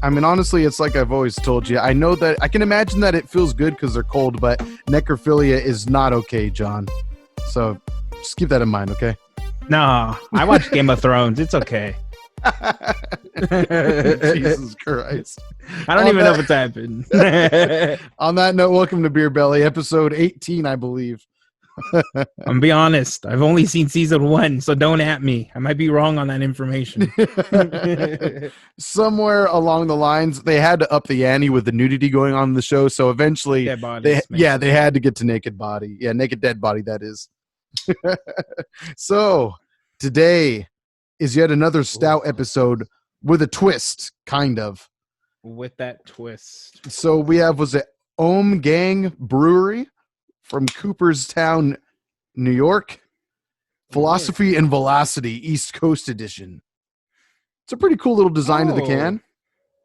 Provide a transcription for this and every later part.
I mean, honestly, it's like I've always told you. I know that I can imagine that it feels good because they're cold, but necrophilia is not okay, John. So just keep that in mind, okay? No, I watch Game of Thrones. It's okay. Jesus Christ. I don't even know what's happened. On that note, welcome to Beer Belly, episode 18, I believe. I'm gonna be honest. I've only seen season 1, so don't at me. I might be wrong on that information. Somewhere along the lines, they had to up the ante with the nudity going on in the show. So eventually, they had to get to naked body. Yeah, naked dead body, that is. So today is yet another stout episode with a twist, kind of. With that twist. So we have, was it Ohm Gang Brewery from Cooperstown, New York? Philosophy and Velocity East Coast Edition. It's a pretty cool little design of the can.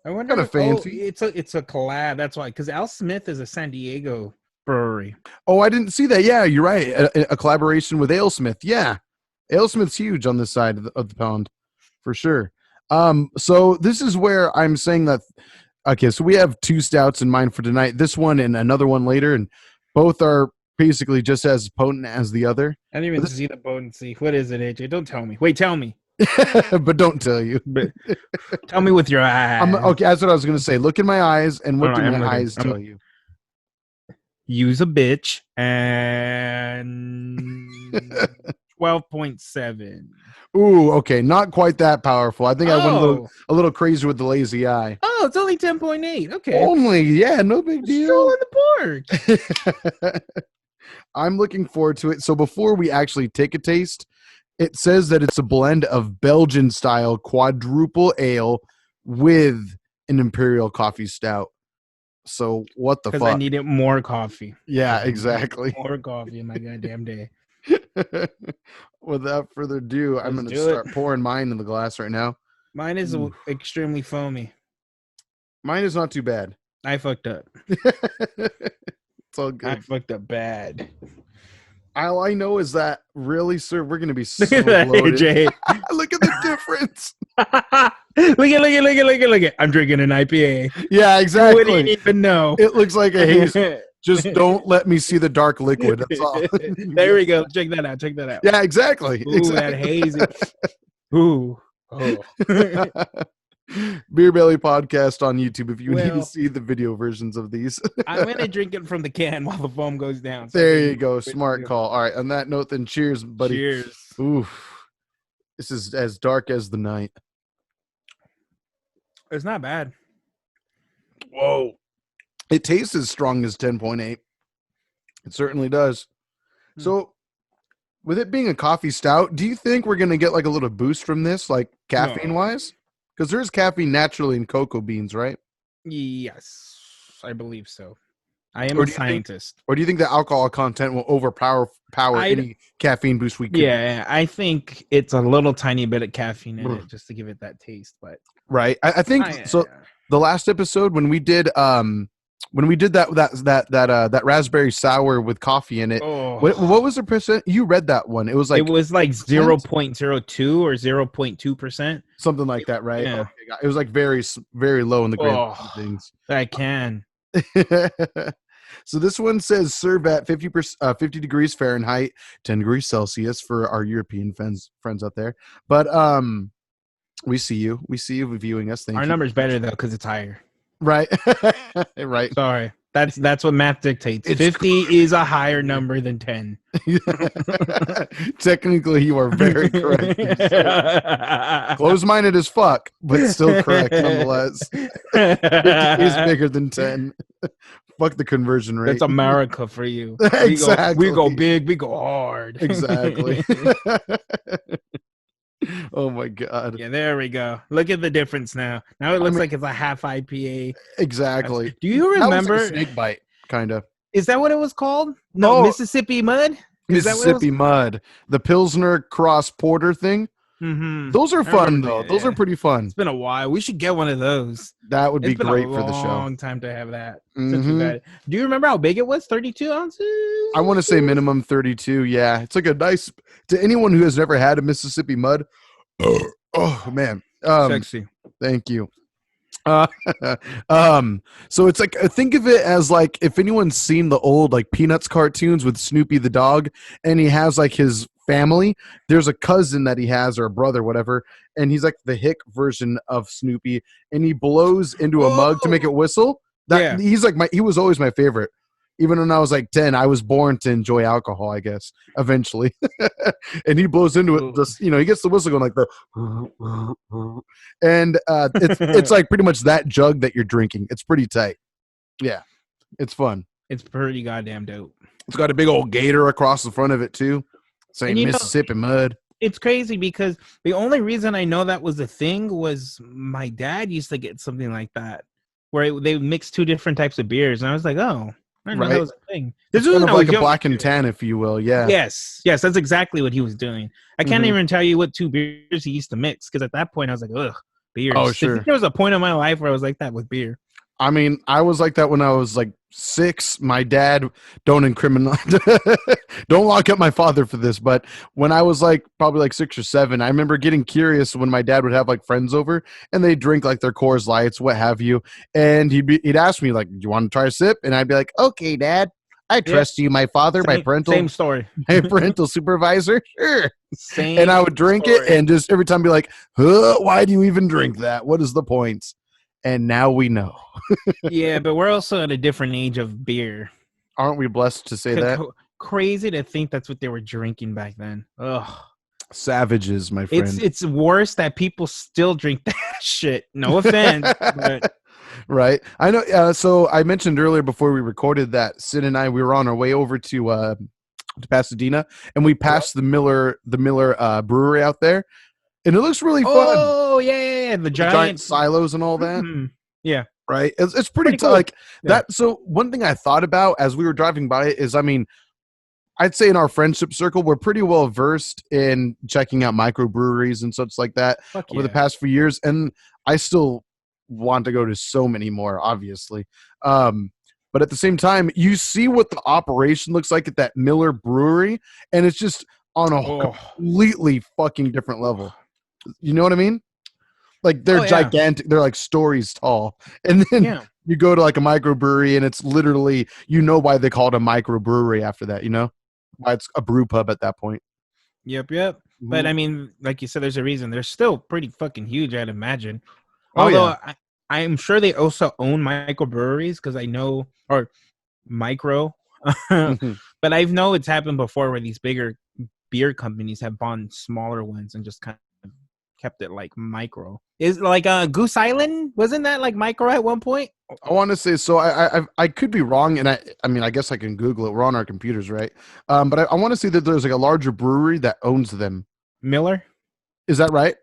I wonder. Kind of fancy. It's a collab. That's why, because Al Smith is a San Diego brewery. Oh, I didn't see that. Yeah, you're right. A collaboration with AleSmith. Yeah, AleSmith's huge on this side of the pond, for sure. So this is where I'm saying that. Okay, so we have 2 stouts in mind for tonight. This one and another one later, and both are basically just as potent as the other. I didn't even see the potency. What is it, AJ? Don't tell me. Wait, tell me. But don't tell you. But tell me with your eyes. Okay, that's what I was going to say. Look in my eyes, and what do my eyes tell you? Use a bitch and 12.7. Ooh, okay, not quite that powerful. I think I went a little crazy with the lazy eye. Oh, it's only 10.8. Okay. Only, yeah, no big deal. Stroll in the park. I'm looking forward to it. So before we actually take a taste, it says that it's a blend of Belgian-style quadruple ale with an Imperial coffee stout. So what the fuck? Because I needed more coffee. Yeah, exactly. More coffee in my goddamn day. Without further ado, I'm going to start pouring mine in the glass right now. Mine is extremely foamy. Mine is not too bad. I fucked up. It's all good. I fucked up bad. All I know is that really, sir, we're going to be so look at that, bloated. AJ. Look at the difference. Look at. I'm drinking an IPA. Yeah, exactly. You wouldn't even know. It looks like a haze. Just don't let me see the dark liquid. That's all. There we go. Check that out. Yeah, exactly. Ooh, that hazy. Ooh. Oh. Beer Belly Podcast on YouTube if you need to see the video versions of these. I'm going to drink it from the can while the foam goes down. So there you go. Smart call. All right. On that note, then cheers, buddy. Cheers. Oof. This is as dark as the night. It's not bad. Whoa. It tastes as strong as 10.8. It certainly does. So, with it being a coffee stout, do you think we're going to get like a little boost from this, like caffeine-wise? Because there's caffeine naturally in cocoa beans, right? Yes, I believe so. I am a scientist. Or do you think the alcohol content will overpower any caffeine boost we could? Yeah, I think it's a little tiny bit of caffeine in it just to give it that taste. But right, I think so. The last episode when we did that raspberry sour with coffee in it, what was the percent? You read that one? It was like 0.02 or 0.2%, something like that, right? Yeah. Okay, it was like very, very low in the grand things. I can. So this one says serve at 50 degrees Fahrenheit, 10 degrees Celsius for our European friends out there. But we see you viewing us. Our number's better though because it's higher. Right. Right. Sorry. That's what math dictates. 50 is a higher number than 10. Technically, you are very correct. Close-minded as fuck, but still correct nonetheless. 50 is bigger than 10. Fuck the conversion rate. That's America for you. Exactly. We go big, we go hard. Exactly. Oh my god. Yeah, there we go. Look at the difference now. Now it looks like it's a half IPA. Exactly. Do you remember? That was like a snake bite, kind of. Is that what it was called? No, Mississippi Mud? Mississippi Mud. The Pilsner Cross Porter thing. Mm-hmm. Those are fun, though. Those are pretty fun. It's been a while. We should get one of those. That would be great for the show. It's been a long time to have that. Do you remember how big it was? 32 ounces? I want to say minimum 32, yeah. It's like a nice... To anyone who has never had a Mississippi Mud, oh, man. Um, Sexy. thank you. Uh, so it's like think of it as like if anyone's seen the old like Peanuts cartoons with Snoopy the dog, and he has like his family. There's a cousin that he has or a brother, whatever, and he's like the hick version of Snoopy, and he blows into a mug to make it Oh, whistle. That yeah. he's like he was always my favorite. Even when I was like 10, I was born to enjoy alcohol, I guess, eventually. And he blows into it, just, he gets the whistle going like the, and it's like pretty much that jug that you're drinking. It's pretty tight. Yeah, it's fun. It's pretty goddamn dope. It's got a big old gator across the front of it too, And saying Mississippi mud. it's crazy because the only reason I know that was a thing was my dad used to get something like that where they mixed two different types of beers, and I was like, oh, I didn't know that Right. was a thing. It's This was kind when of I was like a young. black and tan, if you will. Yeah. Yes, that's exactly what he was doing. I can't Mhm. even tell you what two beers he used to mix because at that point I was like, ugh, beers. Oh, I sure. think there was a point in my life where I was like that with beer. I mean, I was like that when I was like 6. My dad, don't incriminate, don't lock up my father for this. But when I was like probably like 6 or 7, I remember getting curious when my dad would have like friends over and they drink like their Coors Lights, what have you. And he'd ask me like, "Do you want to try a sip?" And I'd be like, "Okay, Dad, I trust you, my father, my Same story. parental supervisor, sure." Same. And I would drink story. it and just every time be like, huh, "Why do you even drink that? What is the point?" And now we know. Yeah, but we're also at a different age of beer. Aren't we blessed to say that? Crazy to think that's what they were drinking back then. Ugh. Savages, my friend. It's worse that people still drink that shit. No offense, but Right. I know. So I mentioned earlier before we recorded that Sid and I we were on our way over to Pasadena, and we passed the Miller brewery out there, and it looks really fun. oh yeah, the With the giant silos and all that. Mhm. Yeah, Right. It's pretty cool. like Yeah. that. So one thing I thought about as we were driving by it is, I mean, I'd say in our friendship circle, we're pretty well versed in checking out microbreweries and such like that Fuck over the yeah. past few years. And I still want to go to so many more, obviously. But at the same time, you see what the operation looks like at that Miller brewery, and it's just on a Oh. completely fucking different level. You know what I mean? Like they're Oh, yeah. gigantic. They're like stories tall. And then Yeah. you go to like a microbrewery and it's literally, why they call it a microbrewery after that, why it's a brew pub at that point. Yep. But I mean, like you said, there's a reason. They're still pretty fucking huge, I'd imagine. Oh, Although yeah. I'm sure they also own microbreweries because I know, or micro, Mhm. but I know it's happened before where these bigger beer companies have bought smaller ones and just kind of kept it like micro. Is like Goose Island, wasn't that like micro at one point? I want to say so. I could be wrong, and I mean I guess I can Google it. We're on our computers, right? But I want to say that there's like a larger brewery that owns them. Miller. Is that right?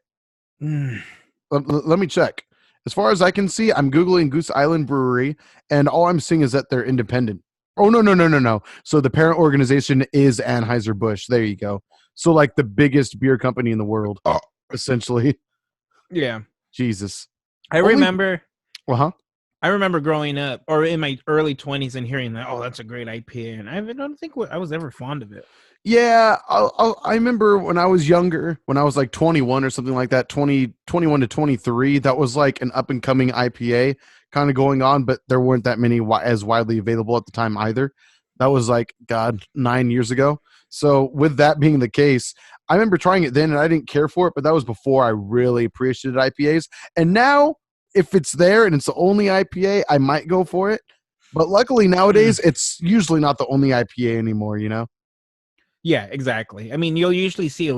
Mm. Let me check. As far as I can see, I'm googling Goose Island Brewery, and all I'm seeing is that they're independent. Oh no! So the parent organization is Anheuser Busch. There you go. So like the biggest beer company in the world, essentially. Yeah, Jesus. I remember. Uh-huh. I remember growing up, or in my early 20s, and hearing that, oh, that's a great IPA, and I don't think I was ever fond of it. Yeah, I remember when I was younger, when I was like 21 or something like that, 21 to 23, that was like an up and coming IPA kind of going on, but there weren't that many as widely available at the time either. That was like, God, 9 years ago. So with that being the case, I remember trying it then and I didn't care for it, but that was before I really appreciated IPAs. And now, if it's there and it's the only IPA, I might go for it. But luckily nowadays, it's usually not the only IPA anymore, Yeah, exactly. I mean, you'll usually see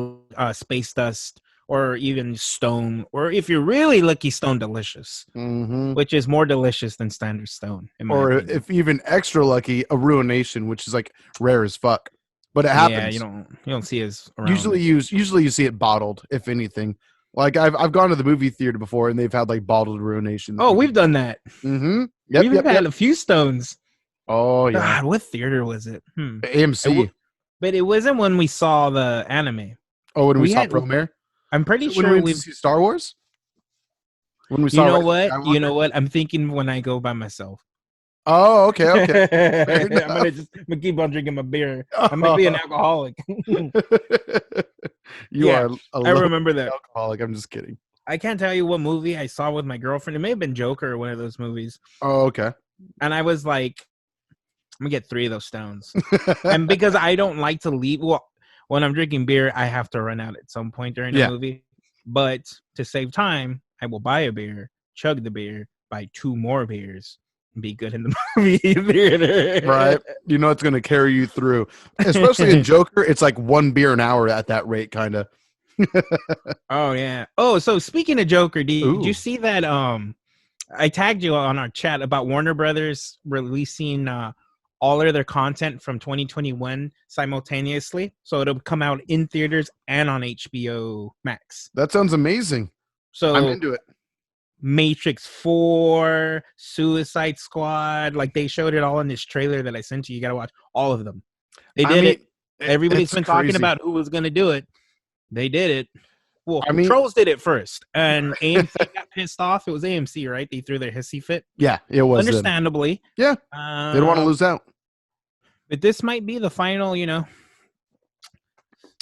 Space Dust or even Stone, or if you're really lucky, Stone Delicious, Mm-hmm. which is more delicious than Standard Stone, in my Or opinion. if even extra lucky, a Ruination, which is like rare as fuck. But it happens. Yeah, you don't see as around. Usually you see it bottled, if anything. Like I've gone to the movie theater before and they've had like bottled Ruination. Oh, we've done that. Mm-hmm. Yep. We've had a few Stones. Oh yeah. God, what theater was it? AMC. But it wasn't when we saw the anime. Oh, when we saw Promare? I'm pretty When sure we went to see Star Wars? When we saw You know Rise of what? You know Skywalker? what? I'm thinking when I go by myself. Oh, okay. I'm gonna keep on drinking my beer. I might be an alcoholic. You Yeah, are a I remember that. alcoholic. I'm just kidding. I can't tell you what movie I saw with my girlfriend. It may have been Joker or one of those movies. Oh, okay. And I was like, I'm gonna get 3 of those stones. And because I don't like to leave, well, when I'm drinking beer, I have to run out at some point during the movie. But to save time, I will buy a beer, chug the beer, buy 2 more beers, and be good in the movie theater. Right. You know it's going to carry you through. Especially in Joker, it's like 1 beer an hour at that rate, kind of. Oh, yeah. Oh, so speaking of Joker, did you Ooh. see that? I tagged you on our chat about Warner Brothers releasing all of their content from 2021 simultaneously. So it'll come out in theaters and on HBO Max. That sounds amazing. I'm So into it. Matrix 4, Suicide Squad, like they showed it all in this trailer that I sent you. You got to watch all of them. They did it. Everybody's been talking about who was going to do it. They did it. Well, Trolls did it first, and AMC got pissed off. It was AMC, right? They threw their hissy fit. Yeah, it was. Understandably. Yeah, they don't want to lose out. But this might be the final, It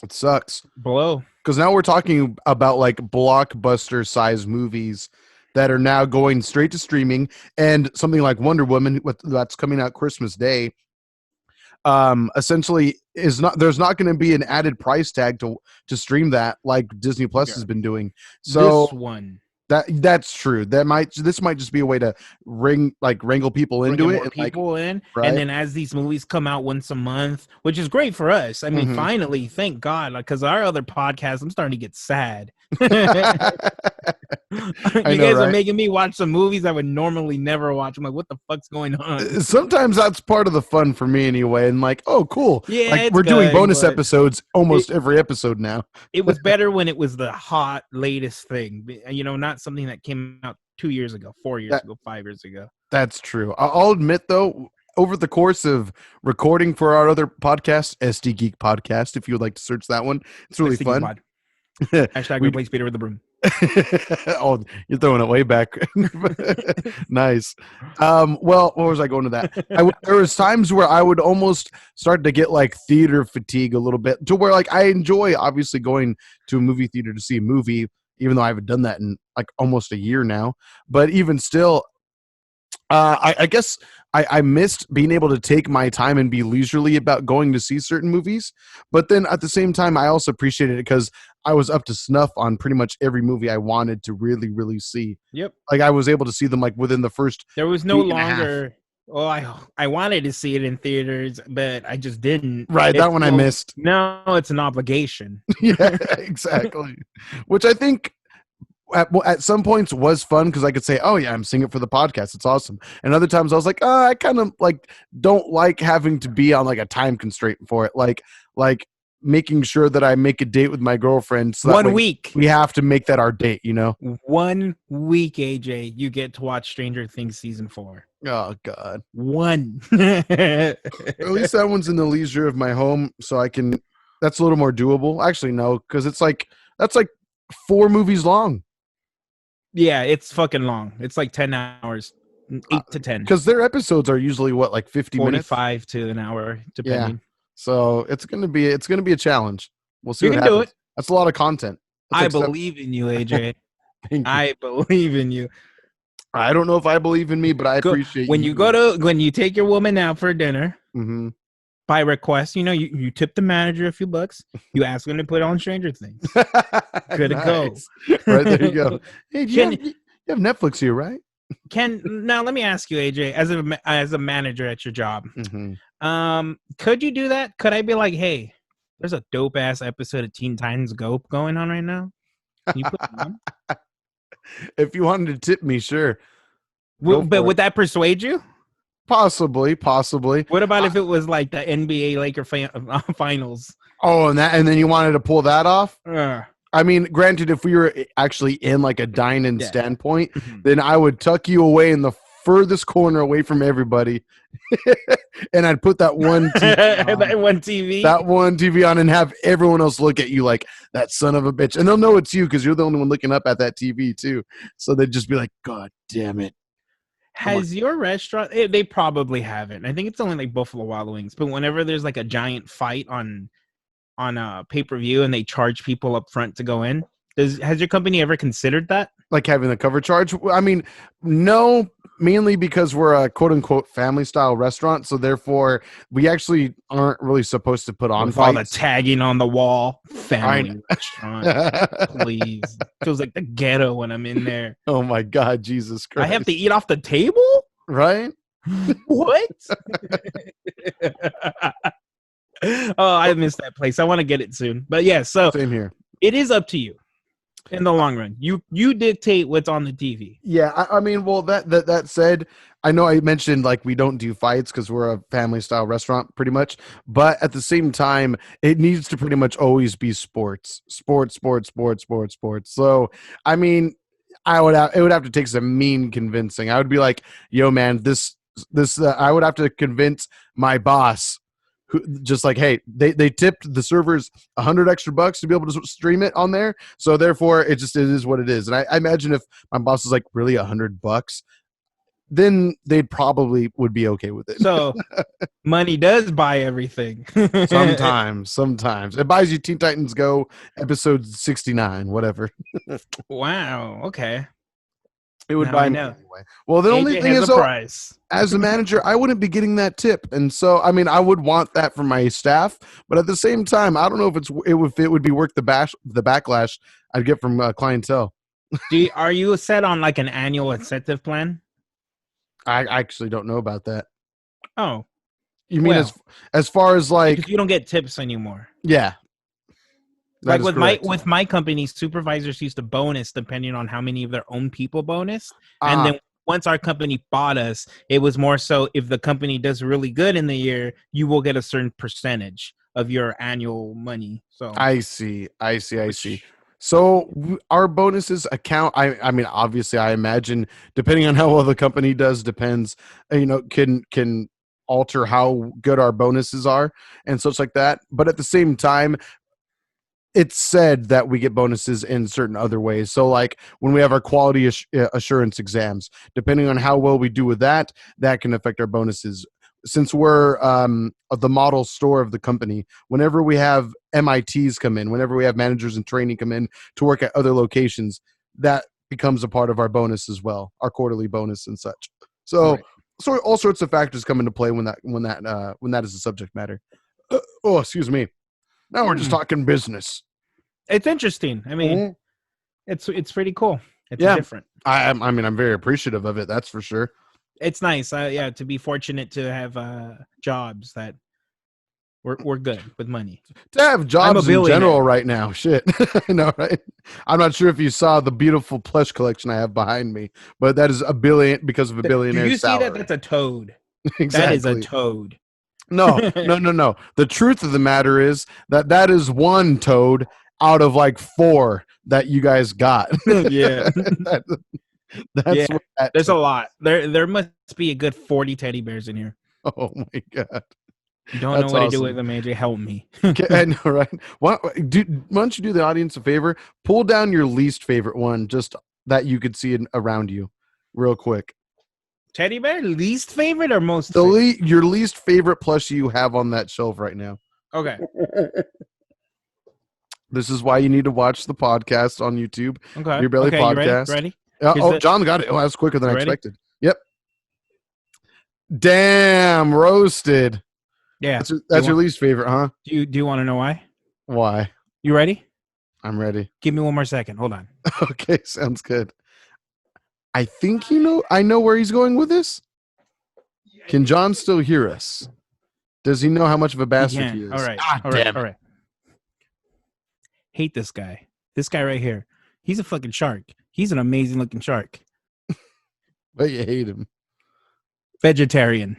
sucks. blow. Because now we're talking about like blockbuster size movies that are now going straight to streaming, and something like Wonder Woman that's coming out Christmas Day. Essentially there's not going to be an added price tag to stream that like Disney Plus has been doing. So this one, that's true. This might just be a way to wrangle people into it, and right? And then as these movies come out once a month, which is great for us. I mean, finally, thank God, because our other podcast, I'm starting to get sad. You guys are making me watch some movies I would normally never watch. I'm like, what the fuck's going on? Sometimes that's part of the fun for me anyway. And like, oh, cool. Yeah, like we're doing bonus episodes almost every episode now. It was better when it was the hot latest thing, not something that came out 2 years ago, 4 years ago, 5 years ago. That's true. I'll admit though, over the course of recording for our other podcast, SD Geek Podcast, if you would like to search that one, it's really SD fun. Hashtag replace Peter with the broom. Oh, you're throwing it way back. Nice. Well, what was I going to that? There was times where I would almost start to get like theater fatigue a little bit, to where like I enjoy obviously going to a movie theater to see a movie, even though I haven't done that in like almost a year now. But even still, I guess I missed being able to take my time and be leisurely about going to see certain movies. But then at the same time, I also appreciated it because I was up to snuff on pretty much every movie I wanted to really, really see. Yep. Like I was able to see them like within the first. There was no longer. Well, I wanted to see it in theaters, but I just didn't. Right, that one I missed. No, it's an obligation. Yeah, exactly. Which I think at some points was fun because I could say, oh yeah, I'm seeing it for the podcast, it's awesome. And other times I was like, oh, I kind of like don't like having to be on like a time constraint for it, like making sure that I make a date with my girlfriend, so 1 week we have to make that our date, 1 week, AJ, you get to watch Stranger Things season 4. Oh god. One. At least that one's in the leisure of my home, so I can, that's a little more doable. Actually no, because that's like 4 movies long. Yeah, it's fucking long. It's like 10 hours, 8 to 10. Because their episodes are usually what, like 50 minutes? 45 to an hour, depending. Yeah. So it's gonna be a challenge. We'll see. You what can happens. do it. That's a lot of content. I believe in you, AJ. I believe in you. I don't know if I believe in me, but I appreciate when you take your woman out for dinner. Mm-hmm. By request, you tip the manager a few bucks. You ask him to put on Stranger Things. Good to go. Right, there you go. Hey, you have Netflix here, right? Now let me ask you, AJ, as a manager at your job, could you do that? Could I be like, hey, there's a dope ass episode of Teen Titans Go going on right now? Can you put it on? If you wanted to tip me, sure. But would that persuade you? Possibly. What about if it was like the NBA Laker finals? Oh, and then you wanted to pull that off? I mean, granted, if we were actually in like a dine-in standpoint, then I would tuck you away in the furthest corner away from everybody, and I'd put that one TV on, that one TV on, and have everyone else look at you like that son of a bitch, and they'll know it's you because you're the only one looking up at that TV too. So they'd just be like, "God damn it." Has your restaurant? They probably haven't. I think it's only like Buffalo Wild Wings. But whenever there's like a giant fight on a pay-per-view and they charge people up front to go in, Has your company ever considered that? Like having the cover charge? I mean, no, mainly because we're a quote unquote family style restaurant. So therefore, we actually aren't really supposed to put on With fights. all the tagging on the wall, family restaurant. Please. Feels like the ghetto when I'm in there. Oh my God, Jesus Christ. I have to eat off the table? Right? What? Oh, I miss that place. I want to get it soon. But yeah, so same here. It is up to you in the long run. You dictate what's on the TV. Yeah, I mean, well, that said, I know I mentioned like we don't do fights because we're a family style restaurant, pretty much. But at the same time, it needs to pretty much always be sports. So, I mean, it would have to take some mean convincing. I would be like, yo, man, this I would have to convince my boss. Just like, hey, they tipped the servers $100 extra to be able to stream it on there, so therefore it is what it is. And I imagine if my boss is like, really $100, then they probably would be okay with it. So money does buy everything. sometimes it buys you Teen Titans Go episode 69, whatever. Wow. Okay. It would buy me anyway. Well, the only thing is, price. As a manager, I wouldn't be getting that tip, and so I mean, I would want that for my staff, but at the same time, I don't know if it would be worth the backlash I'd get from clientele. Are you set on like an annual incentive plan? I actually don't know about that. Oh, you mean as far as like because you don't get tips anymore? Yeah. Like with my company, supervisors used to bonus depending on how many of their own people bonus. And then once our company bought us, it was more so if the company does really good in the year, you will get a certain percentage of your annual money. So I see. So our bonuses account, I mean, obviously I imagine depending on how well the company does depends, can alter how good our bonuses are and such like that. But at the same time, it's said that we get bonuses in certain other ways. So like when we have our quality assurance exams, depending on how well we do with that can affect our bonuses. Since we're the model store of the company, whenever we have MITs come in, whenever we have managers in training come in to work at other locations, that becomes a part of our bonus as well, our quarterly bonus and such. So all sorts of factors come into play when that is the subject matter. Oh, excuse me. Now we're just talking business. It's interesting. I mean, it's pretty cool. It's different. I mean, I'm very appreciative of it. That's for sure. It's nice. To be fortunate to have jobs that we're good with money. To have jobs in general right now. Shit. I know, right? I'm not sure if you saw the beautiful plush collection I have behind me, but that is because of a billionaire's Do you salary. See that? That's a toad. Exactly. That is a toad. No. The truth of the matter is that is one toad out of like 4 that you guys got. Yeah. There's a lot. There must be a good 40 teddy bears in here. Oh my God. You don't know what to do with them, AJ. Help me. I know, right? Why don't you do the audience a favor? Pull down your least favorite one, just that you could see it around you, real quick. Teddy bear, least favorite or most favorite? Your least favorite plushie you have on that shelf right now. Okay. This is why you need to watch the podcast on YouTube. Okay. Your Belly Podcast. You ready? John got it. Oh, that's quicker than I expected. Yep. Damn, roasted. Yeah. That's your least favorite, huh? Do you want to know why? Why? You ready? I'm ready. Give me one more second. Hold on. Okay, sounds good. I think I know where he's going with this. Can John still hear us? Does he know how much of a bastard he is? All right. All right. Hate this guy. This guy right here. He's a fucking shark. He's an amazing looking shark. But you hate him. Vegetarian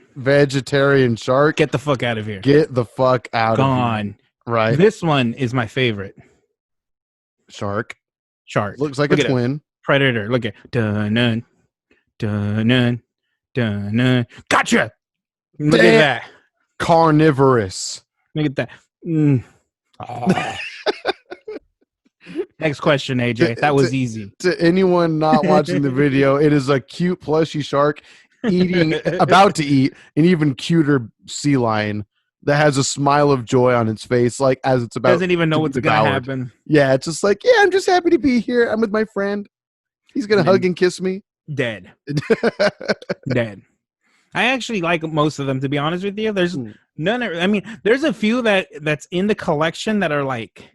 shark. Get the fuck out of here. Get the fuck out Gone. of here. Right. This one is my favorite. Shark. Looks like a twin. Predator. Look at dun dun. Gotcha. Look at that. Carnivorous. Look at that. Oh. Next question, AJ. That was easy. To anyone not watching the video, it is a cute plushy shark about to eat an even cuter sea lion that has a smile of joy on its face, like as it's about doesn't even know to what's be gonna devoured. happen. Yeah, it's just like, yeah, I'm just happy to be here. I'm with my friend. He's gonna hug and kiss me. Dead. Dead. I actually like most of them, to be honest with you. There's none. I mean, there's a few that's in the collection that are like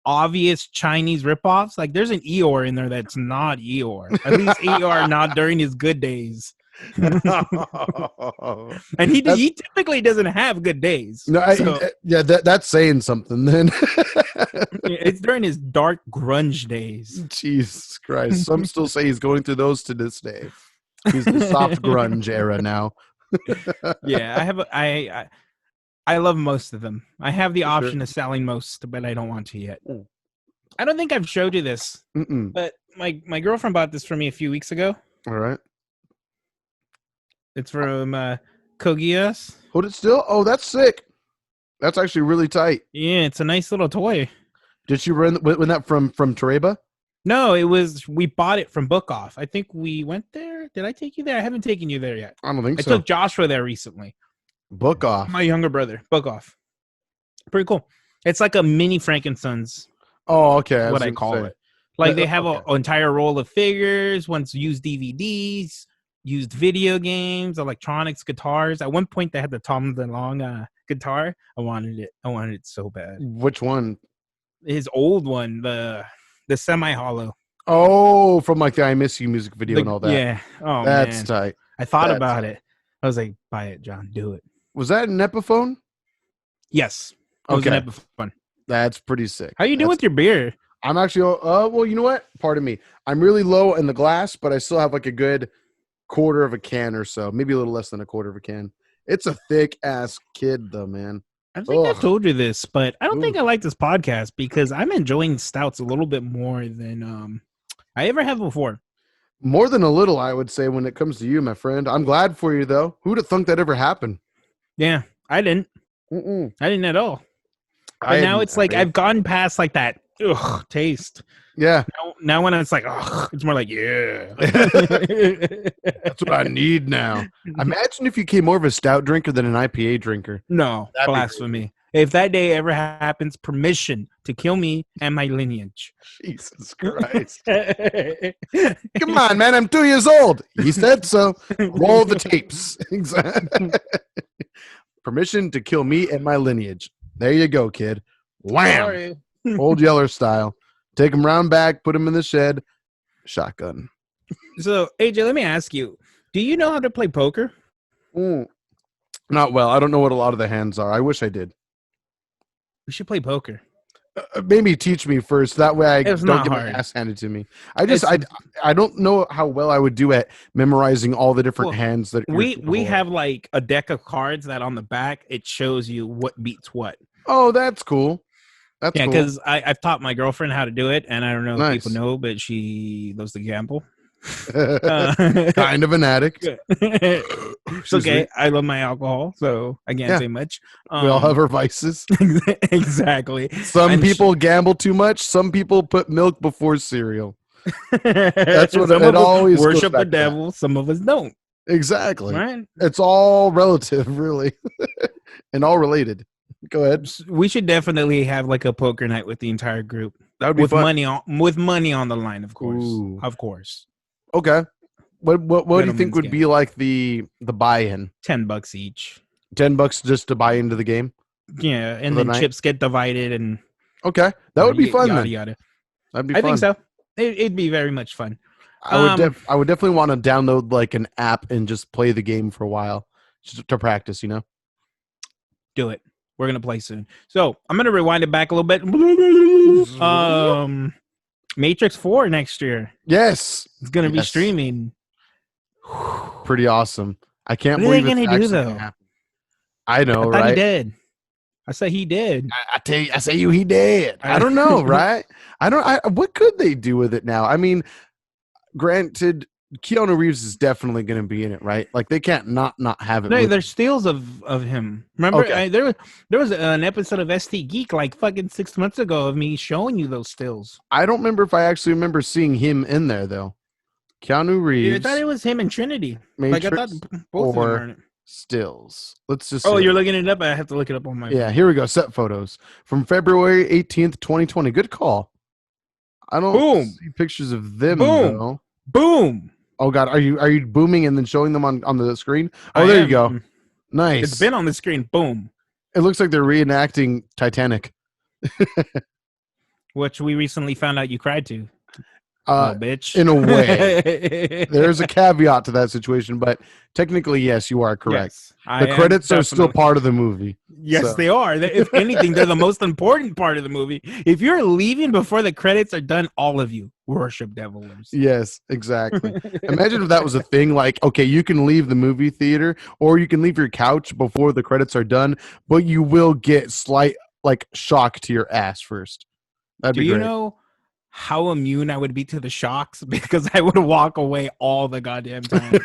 obvious Chinese ripoffs. Like there's an Eeyore in there that's not Eeyore. At least Eeyore not during his good days. And he typically doesn't have good days. No, yeah, that's saying something then. It's during his dark grunge days. Jesus Christ. Some still say he's going through those to this day. He's the soft grunge era now. Yeah, I love most of them. I have the option of selling most, but I don't want to yet. I don't think I've showed you this, but my girlfriend bought this for me a few weeks ago. All right. It's from Kogias. Hold it still? Oh, that's sick. That's actually really tight. Yeah, it's a nice little toy. Did you run that from Tereba? No, we bought it from Book Off. I think we went there. Did I take you there? I haven't taken you there yet. I don't think so. I took Joshua there recently. Book Off. My younger brother. Book Off. Pretty cool. It's like a mini Frankenstein's. Oh, okay. What I call it. Like they have an entire roll of figures, once used DVDs, used video games, electronics, guitars. At one point they had the Tom DeLonge guitar. I wanted it so bad. Which one? His old one, the semi-hollow. Oh, from like the I Miss You music video and all that. Yeah. Oh, that's man. tight. I thought about it. I was like, buy it, John. Do it. Was that an Epiphone? Yes. It was an Epiphone. That's pretty sick. How you doing with your beer? I'm actually, well, you know what? Pardon me. I'm really low in the glass, but I still have like a good quarter of a can or so. Maybe a little less than a quarter of a can. It's a thick-ass kid, though, man. I think I've told you this, but I don't think I like this podcast because I'm enjoying stouts a little bit more than I ever have before. More than a little, I would say, when it comes to you, my friend. I'm glad for you, though. Who'd have thunk that ever happened? Yeah, I didn't. I didn't at all. But now it's like I've gone past like that taste. Yeah. Now when it's like, it's more like, yeah. That's what I need now. Imagine if you became more of a stout drinker than an IPA drinker. No, blasphemy. If that day ever happens, permission to kill me and my lineage. Jesus Christ. Come on, man. I'm 2 years old. He said so. Roll the tapes. Permission to kill me and my lineage. There you go, kid. Wham. Sorry. Old Yeller style. Take him round back, put him in the shed. Shotgun. So, AJ, let me ask you, do you know how to play poker? Not well. I don't know what a lot of the hands are. I wish I did. We should play poker. Maybe teach me first. That way I don't get my ass handed to me. I don't know how well I would do at memorizing all the different hands that we have like a deck of cards that on the back it shows you what beats what. Oh, that's cool. That's cool. Because I've taught my girlfriend how to do it, and I don't know if people know, but she loves to gamble. Kind of an addict. It's okay. I love my alcohol, so I can't say much. We all have our vices. Exactly. Some people gamble too much. Some people put milk before cereal. That's what it always worship the devil. Some of us don't. Exactly. Right? It's all relative, really, and all related. Go ahead. We should definitely have like a poker night with the entire group. That would be with fun. money on the line, of course. Ooh. Of course. Okay. What do you think would be like the buy-in? $10 each. $10 just to buy into the game? Yeah, and then chips get divided and okay. That would be fun then. Yada. That'd be fun. I think so. It'd be very much fun. I would definitely want to download like an app and just play the game for a while just to practice, you know? Do it. We're going to play soon. So I'm going to rewind it back a little bit. Matrix 4 next year. Yes. It's going to be streaming. Pretty awesome. I can't believe it's actually going to happen. I know, right? He did. I said he did. I say he did. I don't know, right? What could they do with it now? I mean, granted, Keanu Reeves is definitely going to be in it, right? Like they can't not have it. No, there's stills of him. Remember, okay. There was an episode of ST Geek like fucking 6 months ago of me showing you those stills. I don't remember if I actually remember seeing him in there though. Keanu Reeves. I thought it was him and Trinity. Matrix like I thought both of them were in it. stills. Let's just. Oh, you're looking it up. I have to look it up on my. Yeah, here we go. Set photos from February 18th, 2020. Good call. I don't see pictures of them though. Boom. Oh God, are you booming and then showing them on the screen? Oh, there you go. Nice. It's been on the screen. Boom. It looks like they're reenacting Titanic, which we recently found out you cried to. Bitch. In a way, there's a caveat to that situation, but technically, yes, you are correct. Yes, the credits are still part of the movie. Yes, they are. If anything, they're the most important part of the movie. If you're leaving before the credits are done, all of you worship devilers. Yes, exactly. Imagine if that was a thing. Like, okay, you can leave the movie theater or you can leave your couch before the credits are done, but you will get slight shock to your ass first. That'd be great. Do you know how immune I would be to the shocks? Because I would walk away all the goddamn time.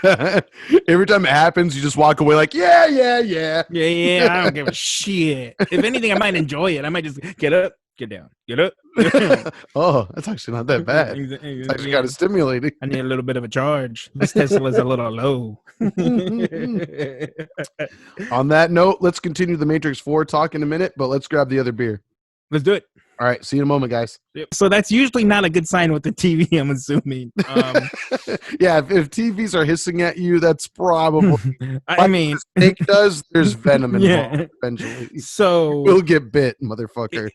Every time it happens, you just walk away like, yeah. I don't give a shit. If anything, I might enjoy it. I might just get up, get down, get up. Oh, that's actually not that bad. It's actually kind of stimulating. I need a little bit of a charge. This Tesla's a little low. On that note, let's continue the Matrix 4 talk in a minute, but let's grab the other beer. Let's do it. All right, see you in a moment, guys. So that's usually not a good sign with the TV, I'm assuming. Yeah, if TVs are hissing at you, that's probably. I mean, the snake does. There's venom involved eventually. So we'll get bit, motherfucker.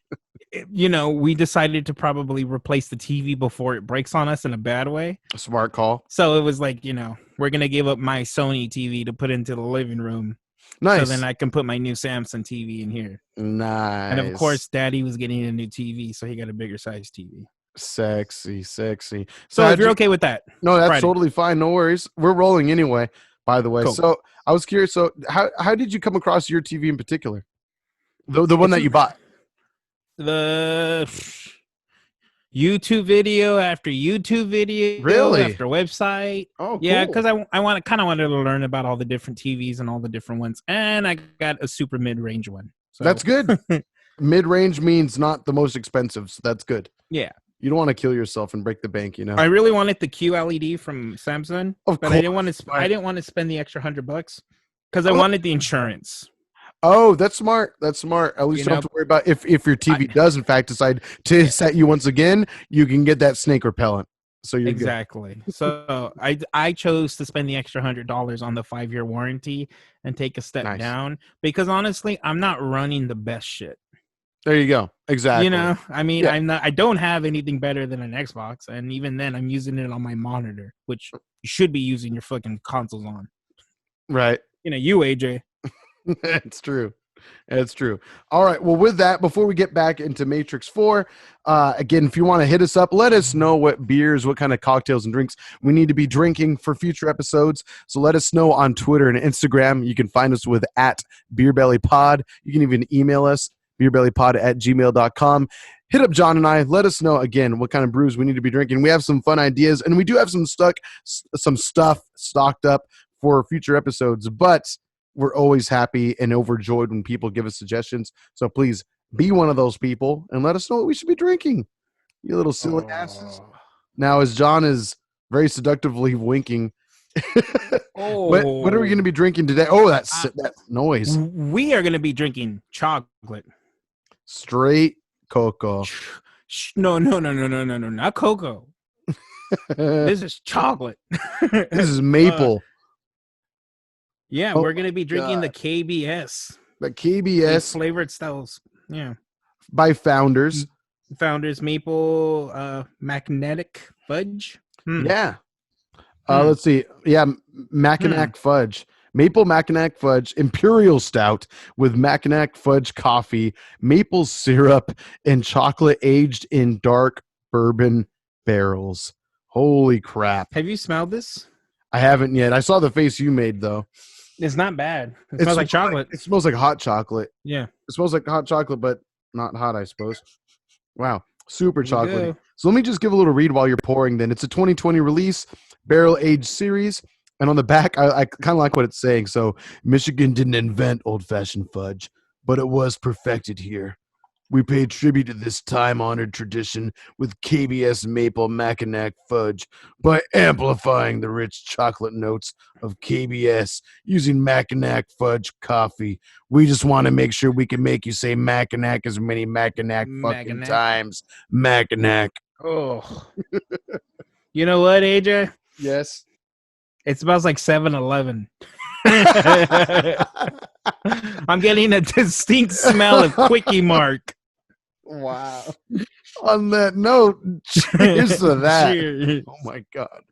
We decided to probably replace the TV before it breaks on us in a bad way. A smart call. So it was like, we're gonna give up my Sony TV to put into the living room. Nice. So then I can put my new Samsung TV in here. Nice. And of course, Daddy was getting a new TV, so he got a bigger size TV. Sexy. So if you're okay with that. No, that's totally fine. No worries. We're rolling anyway, by the way. Cool. So I was curious. So how did you come across your TV in particular? The one that you bought? The YouTube video after YouTube video, really, after website. Oh, cool. Yeah, because I wanted to learn about all the different TVs and all the different ones, and I got a super mid-range one. So. That's good. Mid-range means not the most expensive, so that's good. Yeah, you don't want to kill yourself and break the bank, I really wanted the QLED from Samsung, but I didn't want to spend the extra $100 because I wanted the insurance. Oh, that's smart. At least you don't have to worry about if your TV does in fact decide to hiss at you once again, you can get that snake repellent. So you're exactly. So I chose to spend the extra $100 on the 5-year warranty and take a step down because honestly, I'm not running the best shit. There you go. Exactly. I don't have anything better than an Xbox, and even then, I'm using it on my monitor, which you should be using your fucking consoles on. Right. You AJ. It's true. All right. Well, with that, before we get back into Matrix 4, again, if you want to hit us up, let us know what beers, what kind of cocktails and drinks we need to be drinking for future episodes. So let us know on Twitter and Instagram. You can find us with @BeerBellyPod. You can even email us, beerbellypod@gmail.com. Hit up John and I. Let us know, again, what kind of brews we need to be drinking. We have some fun ideas, and we do have some stuff stocked up for future episodes, but we're always happy and overjoyed when people give us suggestions. So please be one of those people and let us know what we should be drinking. You little silly asses. Now, as John is very seductively winking, what are we going to be drinking today? Oh, that noise. We are going to be drinking chocolate. Straight cocoa. No, not cocoa. This is chocolate. This is maple. Yeah, we're going to be drinking the KBS. The KBS. Flavored Stouts. Yeah. By Founders. Maple magnetic fudge. Yeah. Let's see. Yeah, Mackinac fudge. Maple Mackinac fudge. Imperial Stout with Mackinac fudge coffee, maple syrup, and chocolate aged in dark bourbon barrels. Holy crap. Have you smelled this? I haven't yet. I saw the face you made, though. It's not bad. It smells like chocolate. It smells like hot chocolate. Yeah. It smells like hot chocolate, but not hot, I suppose. Wow. Super chocolatey. So let me just give a little read while you're pouring then. It's a 2020 release, barrel-aged series. And on the back, I kind of like what it's saying. So Michigan didn't invent old-fashioned fudge, but it was perfected here. We pay tribute to this time-honored tradition with KBS Maple Mackinac Fudge by amplifying the rich chocolate notes of KBS using Mackinac Fudge coffee. We just want to make sure we can make you say Mackinac as many Mackinac fucking times. Mackinac. Oh. You know what, AJ? Yes. It smells like 7-Eleven. I'm getting a distinct smell of Quickie Mark. Wow. On that note, cheers to that. Cheers. Oh my God.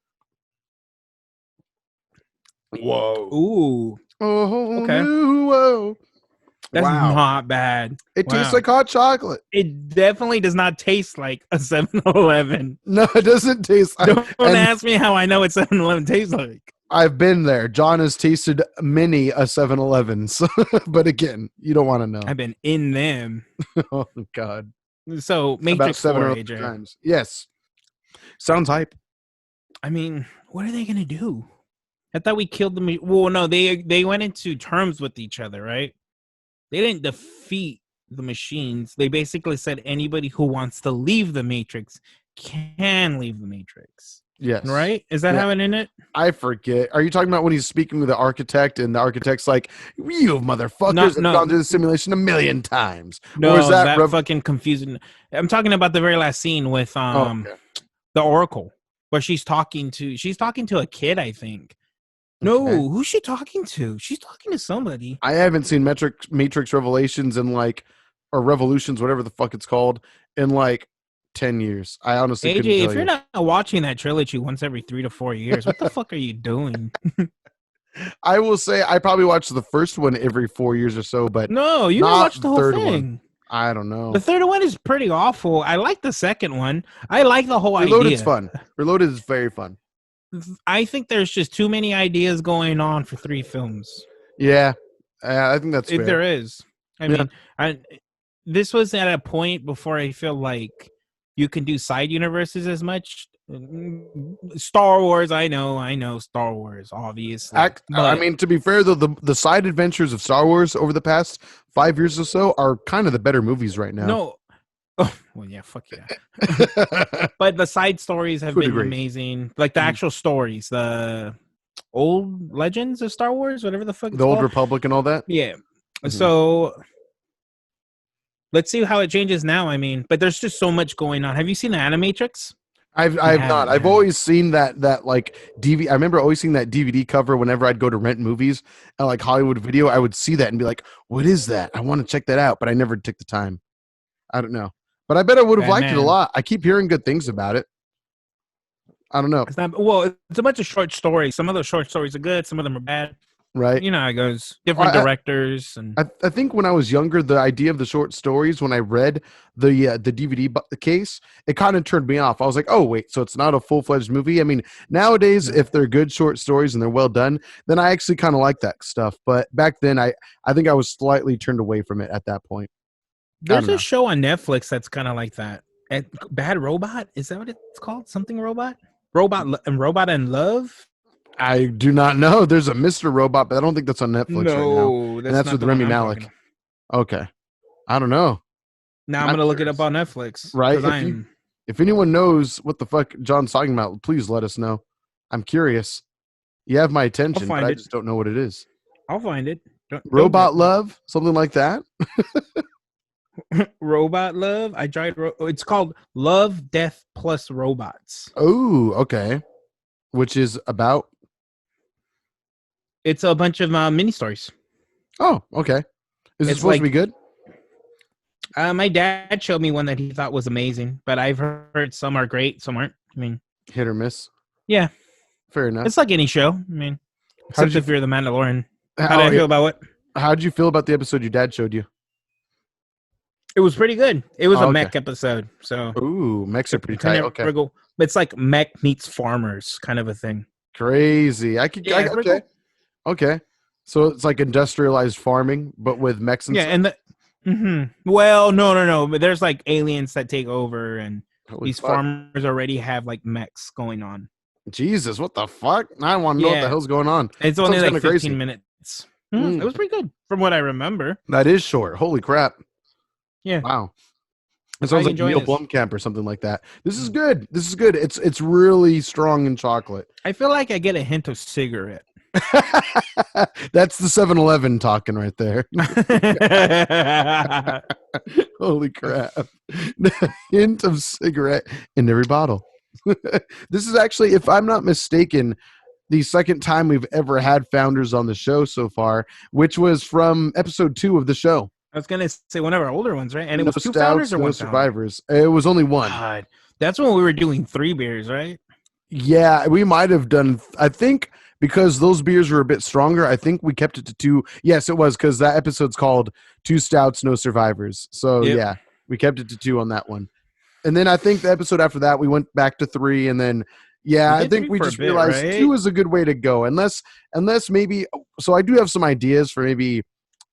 Whoa. Ooh. Oh, Okay. whoa. That's not bad. It tastes like hot chocolate. It definitely does not taste like a 7-Eleven. No, it doesn't taste like. Don't ask me how I know what 7-Eleven tastes like. I've been there. John has tasted many a 7-Elevens. But again, you don't want to know. I've been in them. Oh, God. So, Matrix 4, AJ. Times. Yes. Sounds hype. I mean, what are they going to do? I thought we killed them. Well, no, they went into terms with each other, right? They didn't defeat the machines. They basically said anybody who wants to leave the Matrix can leave the Matrix. Yes. Right? Is that how it in it? I forget. Are you talking about when he's speaking with the architect and the architect's like, you motherfuckers have gone through the simulation 1,000,000 times? No, or is that fucking confusing. I'm talking about the very last scene with the Oracle, where she's talking to a kid, I think. No, who's she talking to? She's talking to somebody. I haven't seen Matrix Revelations or Revolutions, whatever the fuck it's called, in like 10 years. I honestly couldn't tell you. AJ, if you're not watching that trilogy once every 3 to 4 years, what the fuck are you doing? I will say I probably watch the first one every 4 years or so, but no, you don't watch the whole thing. One. I don't know. The third one is pretty awful. I like the second one. I like the whole idea. Reloaded's fun. Reloaded is very fun. I think there's just too many ideas going on for 3 films. Yeah, I think that's fair. There is. I mean, this was at a point before I feel like you can do side universes as much. Star Wars, I know Star Wars, obviously. I mean, to be fair, though, the side adventures of Star Wars over the past 5 years or so are kind of the better movies right now. No. Oh, well, yeah, fuck yeah. But the side stories have been amazing. Like the actual stories, the old legends of Star Wars, whatever the fuck it's called. Old Republic and all that? Yeah. Mm-hmm. So let's see how it changes now. I mean, but there's just so much going on. Have you seen the Animatrix? I've not. I've always seen that like DVD. I remember always seeing that DVD cover whenever I'd go to rent movies at like Hollywood Video. I would see that and be like, "What is that? I want to check that out," but I never took the time. I don't know, but I bet I would have liked it a lot. I keep hearing good things about it. I don't know. It's a bunch of short stories. Some of those short stories are good. Some of them are bad. Right. You know how it goes. Different directors. And I think when I was younger, the idea of the short stories, when I read the DVD case, it kind of turned me off. I was like, oh, wait, so it's not a full-fledged movie? I mean, nowadays, if they're good short stories and they're well done, then I actually kind of like that stuff. But back then, I think I was slightly turned away from it at that point. There's a show on Netflix that's kind of like that. Bad Robot? Is that what it's called? Something Robot? Robot and Love? I do not know. There's a Mr. Robot, but I don't think that's on Netflix right now. And that's with Rami Malek. Okay. I don't know. Now I'm going to look it up on Netflix. Right? If anyone knows what the fuck John's talking about, please let us know. I'm curious. You have my attention, but I just don't know what it is. I'll find it. Robot Love? Something like that? Robot Love? I tried. It's called Love, Death Plus Robots. Oh, okay. Which is about? It's a bunch of mini stories. Oh, okay. Is it supposed to be good? My dad showed me one that he thought was amazing, but I've heard some are great, some aren't. I mean, hit or miss. Yeah, fair enough. It's like any show. I mean, except if you're the Mandalorian. How did I feel about it? How did you feel about the episode your dad showed you? It was pretty good. It was a mech episode. So, ooh, mechs are pretty tight. Okay, it's like mech meets farmers, kind of a thing. Crazy. Okay. Okay, so it's like industrialized farming, but with mechs and stuff? And well, no. But there's like aliens that take over, and these farmers already have like mechs going on. Jesus, what the fuck? I want to know what the hell's going on. It's only like 15 minutes. It was pretty good from what I remember. That is short. Holy crap. Yeah. Wow. It sounds like Neil Blomkamp or something like that. This is good. This is good. It's really strong in chocolate. I feel like I get a hint of cigarette. That's the 7-Eleven talking right there. Holy crap. The hint of cigarette in every bottle. This is actually, if I'm not mistaken, the second time we've ever had founders on the show so far, which was from episode 2 of the show. I was going to say one of our older ones, right? And it was 2 founders or 1 survivors. It was only 1. God, that's when we were doing 3 beers, right? Yeah, we might have done, I think, because those beers were a bit stronger, I think we kept it to 2. Yes, it was, because that episode's called 2 Stouts, No Survivors. So, yeah, we kept it to 2 on that one. And then I think the episode after that, we went back to 3. And then, yeah, I think we just realized right? 2 is a good way to go. Unless maybe, so I do have some ideas for maybe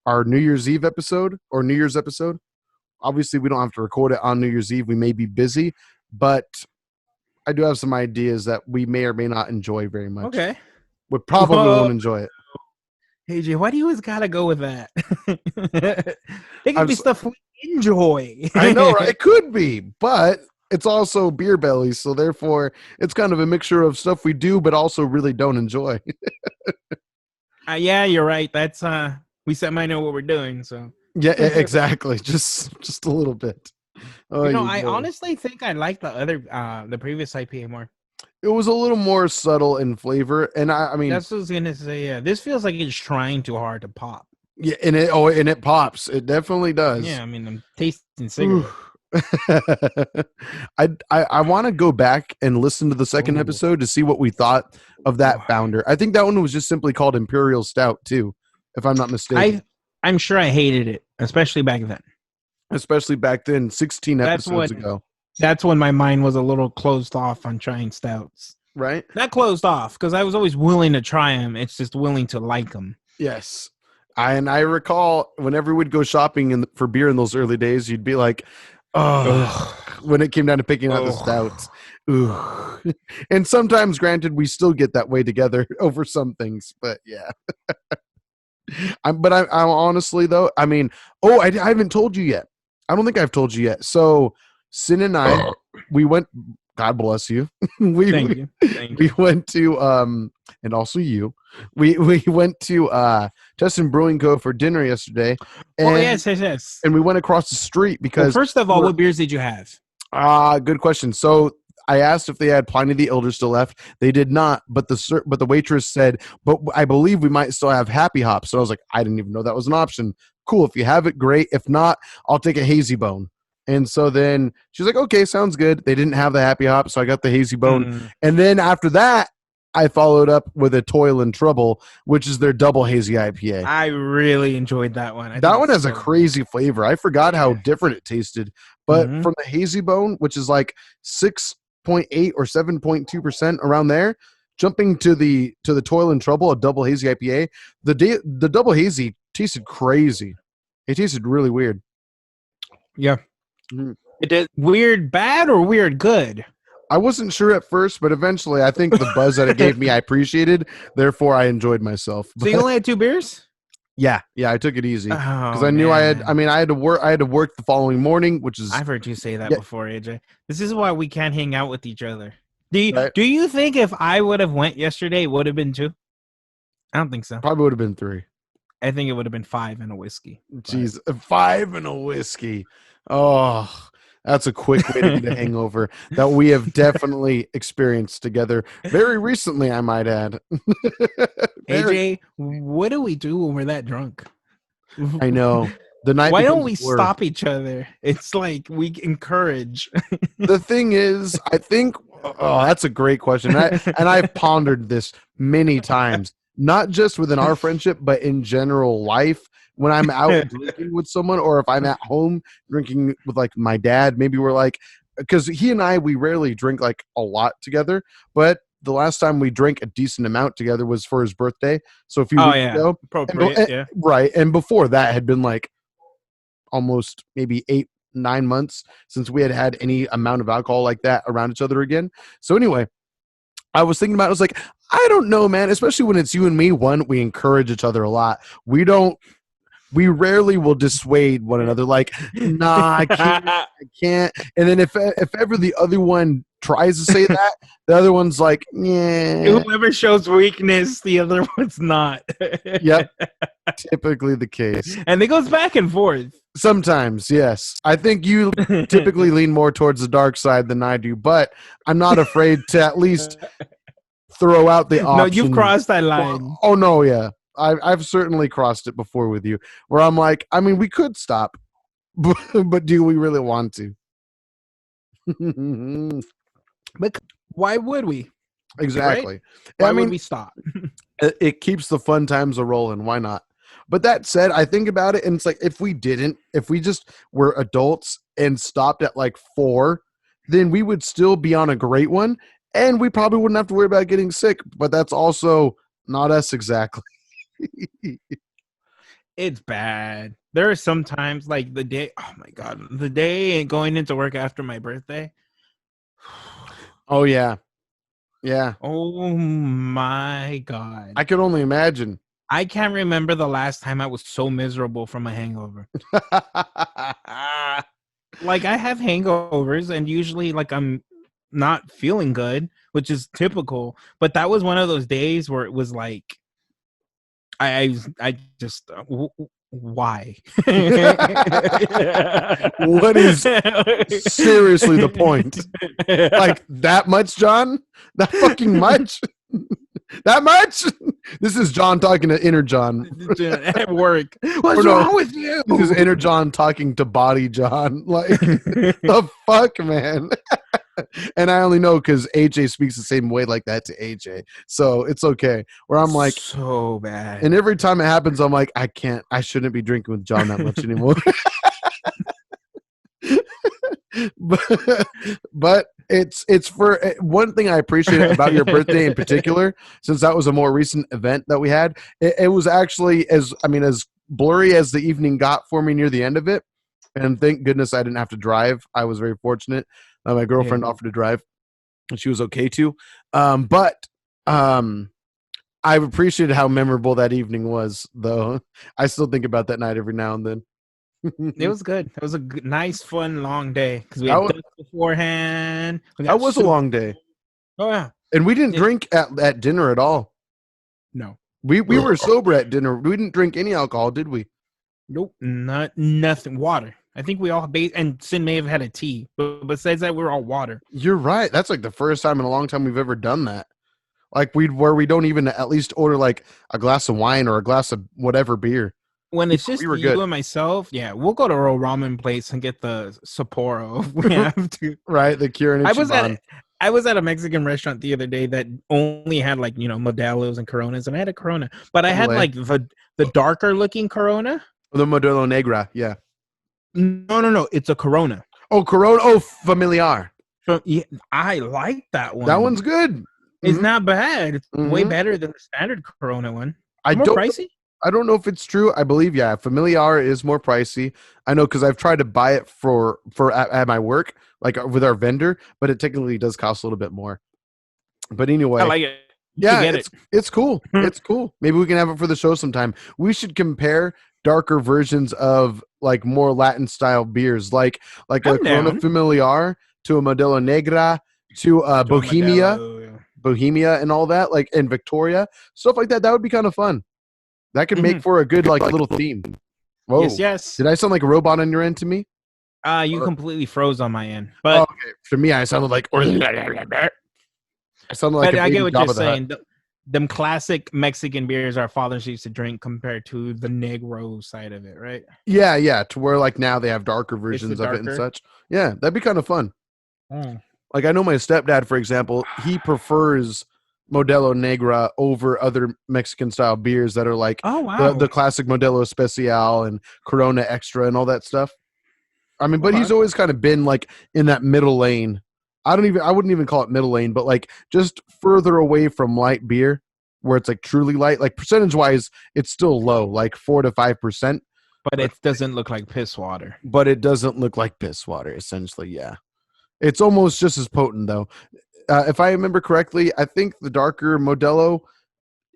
our New Year's Eve episode or New Year's episode. Obviously, we don't have to record it on New Year's Eve. We may be busy, but I do have some ideas that we may or may not enjoy very much. Okay. We probably won't enjoy it. Hey, Jay, why do you always got to go with that? It could be stuff we enjoy. I know, right? It could be, but it's also beer belly, so therefore it's kind of a mixture of stuff we do, but also really don't enjoy. Yeah, you're right. That's we might know what we're doing, so yeah, exactly. Just a little bit. Oh, I honestly think I like the previous IPA more. It was a little more subtle in flavor, and I mean that's what I was gonna say. Yeah, this feels like it's trying too hard to pop. Yeah, and it pops. It definitely does. Yeah, I mean, I'm tasting cigarette. I want to go back and listen to the second episode to see what we thought of that founder. I think that one was just simply called Imperial Stout too, if I'm not mistaken. I'm sure I hated it, especially back then. 16 episodes ago. That's when my mind was a little closed off on trying stouts. Right? Not closed off, because I was always willing to try them. It's just willing to like them. Yes. I recall whenever we'd go shopping for beer in those early days, you'd be like, when it came down to picking out the stouts. Ooh. And sometimes, granted, we still get that way together over some things, but yeah. I'm honestly, though, I mean, I haven't told you yet. I don't think I've told you yet. So, Sin and I, we went, God bless you. Thank you. We went to, and also you, we went to Tustin Brewing Co. for dinner yesterday. And, yes. And we went across the street because. Well, first of all, what beers did you have? Good question. So I asked if they had Pliny the Elder still left. They did not, but the waitress said, but I believe we might still have Happy Hop. So I was like, I didn't even know that was an option. Cool. If you have it, great. If not, I'll take a Hazy Bone. And so then she's like, okay, sounds good. They didn't have the Happy Hop, so I got the Hazy Bone. And then after that, I followed up with a Toil and Trouble, which is their double hazy IPA. I really enjoyed that one. That one has a crazy flavor. I forgot how different it tasted. But from the Hazy Bone, which is like 6.8 or 7.2% around there, jumping to the Toil and Trouble, a double hazy IPA, the double hazy tasted crazy. It tasted really weird. Yeah. It did. Weird bad or weird good? I wasn't sure at first, but eventually I think the buzz that it gave me I appreciated. Therefore, I enjoyed myself. So you only had 2 beers? Yeah, I took it easy because I knew I had to work the following morning, which is. I've heard you say that before, AJ. This is why we can't hang out with each other. Do you think if I would have went yesterday, it would have been 2? I don't think so. Probably would have been 3. I think it would have been 5 and a whiskey. Jeez, 5 and a whiskey. Oh, that's a quick way to get a hangover that we have definitely experienced together very recently, I might add. AJ, what do we do when we're that drunk? I know. The night. Why don't we stop each other? It's like we encourage. The thing is, I think, that's a great question. And I've pondered this many times, not just within our friendship, but in general life. When I'm out drinking with someone, or if I'm at home drinking with like my dad, maybe we're like, because he and I, we rarely drink like a lot together, but the last time we drank a decent amount together was for his birthday. So a few weeks ago. Appropriate, Right. And before that had been like almost maybe 8-9 months since we had any amount of alcohol like that around each other again. So anyway, I was thinking about it. I was like, I don't know, man, especially when it's you and me. One, we encourage each other a lot. We don't we rarely will dissuade one another. Like, nah, I can't. And then if ever the other one tries to say that, the other one's like, yeah. Whoever shows weakness, the other one's not. Yep, typically the case. And it goes back and forth. Sometimes, yes. I think you typically lean more towards the dark side than I do, but I'm not afraid to at least throw out the option. No, you've crossed that line. Oh no, yeah. I've certainly crossed it before with you, where I'm like, I mean, we could stop, but do we really want to? But why would we? Exactly. Right? Why would we stop? It keeps the fun times a rolling. Why not? But that said, I think about it, and it's like if we just were adults and stopped at like 4, then we would still be on a great one, and we probably wouldn't have to worry about getting sick. But that's also not us exactly. It's bad. There are some times like the day, oh my God, the day going into work after my birthday. Oh, yeah. Yeah. Oh my God. I could only imagine. I can't remember the last time I was so miserable from a hangover. Like I have hangovers and usually like I'm not feeling good, which is typical. But that was one of those days where it was like, I just why? What is seriously the point? Like that much, John? That fucking much? That much? This is John talking to inner John at work. What's wrong with you? This is inner John talking to body John. Like the fuck, man. And I only know because AJ speaks the same way like that to AJ, so it's okay. Where I'm like, so bad. And every time it happens, I'm like, I shouldn't be drinking with John that much anymore. but it's for one thing I appreciate about your birthday in particular, since that was a more recent event that we had. It was actually as blurry as the evening got for me near the end of it, and thank goodness I didn't have to drive. I was very fortunate. My girlfriend offered to drive, and she was okay too. But I've appreciated how memorable that evening was, though. I still think about that night every now and then. It was good. It was a nice, fun, long day because we had beforehand. That was a long day. Oh yeah, and we didn't drink at dinner at all. No, we were sober at dinner. We didn't drink any alcohol, did we? Nope, nothing. Water. I think we all and Sin may have had a tea, but besides that, we're all water. You're right. That's like the first time in a long time we've ever done that. Like where we don't even at least order like a glass of wine or a glass of whatever beer. When it's just you and myself, yeah, we'll go to a ramen place and get the Sapporo if we have to. Right, the Kirin. I was at a Mexican restaurant the other day that only had like Modelos and Coronas, and I had a Corona, but I had like the darker looking Corona. The Modelo Negra, yeah. No, it's a Corona. Oh, Corona. Oh, Familiar. So yeah, I like that one. That one's good. It's not bad. It's way better than the standard Corona one. More pricey. I don't know if it's true. I believe Familiar is more pricey. I know because I've tried to buy it for at my work, like with our vendor, but it technically does cost a little bit more. But anyway, I like it. It's cool. It's cool. Maybe we can have it for the show sometime. We should compare darker versions of like more Latin style beers, like a Corona Familiar to a Modelo Negra to Bohemia and all that, like in Victoria, stuff like that. That would be kind of fun. That could make for a good like little theme. Whoa. Yes. Did I sound like a robot on your end to me? You completely froze on my end. But okay. For me, I sounded like I get what you're saying. Them classic Mexican beers our fathers used to drink compared to the Negro side of it, right? Yeah. To where like now they have darker versions of it and such. Yeah, that'd be kind of fun. Like I know my stepdad, for example, he prefers Modelo Negra over other Mexican style beers that are like the classic Modelo Especial and Corona Extra and all that stuff. I mean, but he's always kind of been like in that middle lane. I wouldn't even call it middle lane, but like just further away from light beer where it's like truly light, like percentage wise, it's still low, like 4 to 5%. But it doesn't look like piss water. But it doesn't look like piss water, essentially. Yeah. It's almost just as potent though. If I remember correctly, I think the darker Modelo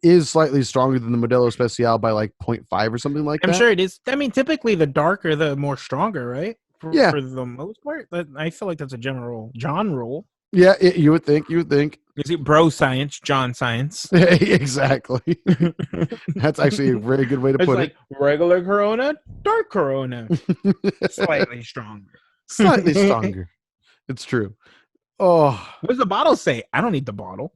is slightly stronger than the Modelo Especial by like 0.5 or something like that. I'm sure it is. I mean, typically the darker, the more stronger, right? Yeah. For the most part. But I feel like that's a general John rule. Yeah, you would think. You see, bro science, John science. Exactly. That's actually a very good way to put it. It's like regular Corona, dark Corona. Slightly stronger. Slightly stronger. It's true. Oh. What does the bottle say? I don't need the bottle.